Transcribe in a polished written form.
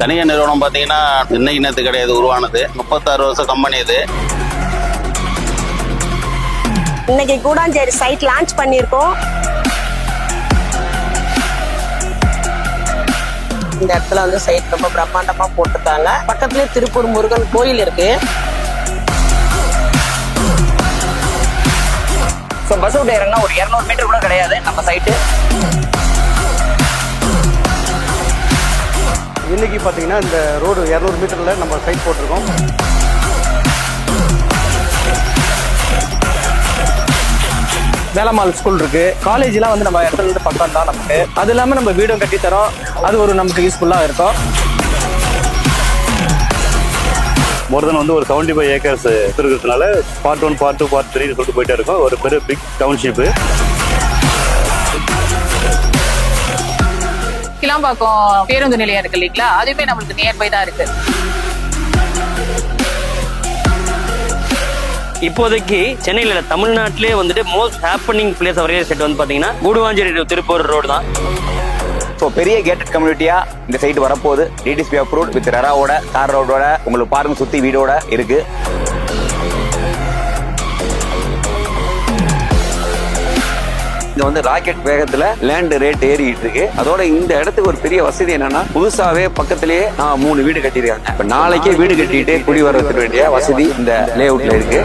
தனியார் நிறுவனம் பார்த்தீங்கன்னா இன்னைக்கு நேற்று கிடையாது, உருவானது 36 வருஷம் கம்பெனி இது. இன்னைக்கு கூடாஞ்சேரி சைட் லான்ச் பண்ணியிருக்கோம். இந்த இடத்துல வந்து சைட் ரொம்ப பிரம்மாண்டமா போட்டிருக்காங்க. பக்கத்துலயே திருப்பூர் முருகன் கோயில் இருக்கு. பஸ் விட்டு இறங்கினா ஒரு 200 மீட்டர் கூட கிடையாது நம்ம சைட்டு. இன்னைக்கு பார்த்தீங்கன்னா இந்த ரோடு 200 மீட்டரில் நம்ம சைட் போட்டிருக்கோம். வேலம்மாள் ஸ்கூல் இருக்கு, காலேஜ்லாம் வந்து நம்ம இடத்துல இருந்து பக்கம் தான் நமக்கு. அது இல்லாமல் நம்ம வீடும் கட்டி தரோம், அது ஒரு நமக்கு யூஸ்ஃபுல்லாக இருக்கும். மோர் தென் வந்து ஒரு 75 ஏக்கர்ஸ் இருக்கிறதுனால பார்ட் 1, பார்ட் 2, பார்ட் 3 சொல்லிட்டு போயிட்டே இருக்கும். ஒரு பெரிய பிக் டவுன்ஷிப்பு. கிளாம்பாக்கம் பேருந்து நிலையம் இருக்கு இல்லைங்களா, அதுவுமே நம்மளுக்கு நியர்பை தான் இருக்கு. இப்போதைக்கு சென்னையில தமிழ்நாட்டிலே வந்துட்டு most happening place of real estate வந்து பாத்தீங்கன்னா கூடுவாஞ்சேரி to திருப்பூர் ரோடு தான். ஸோ பெரிய கேட்டட் கம்யூனிட்டியா இந்த சைட் வரப்போகுது. டிடிசிபி அப்ரூவ்ட் வித் ரெராவோட, தார் ரோடோட, உங்களுக்கு பாருங்க சுத்தி வீடோட இருக்கு. இங்க வந்து ராக்கெட் வேகத்துல லேண்ட் ரேட் ஏறிட்டு இருக்கு. அதோட இந்த இடத்துக்கு ஒரு பெரிய வசதி என்னன்னா, புதுசாவே பக்கத்திலேயே 3 வீடு கட்டியிருக்காங்க. இப்ப நாளைக்கே வீடு கட்டிட்டு குடி வர்றதுக்கு வேண்டிய வசதி இந்த லே அவுட்ல இருக்கு.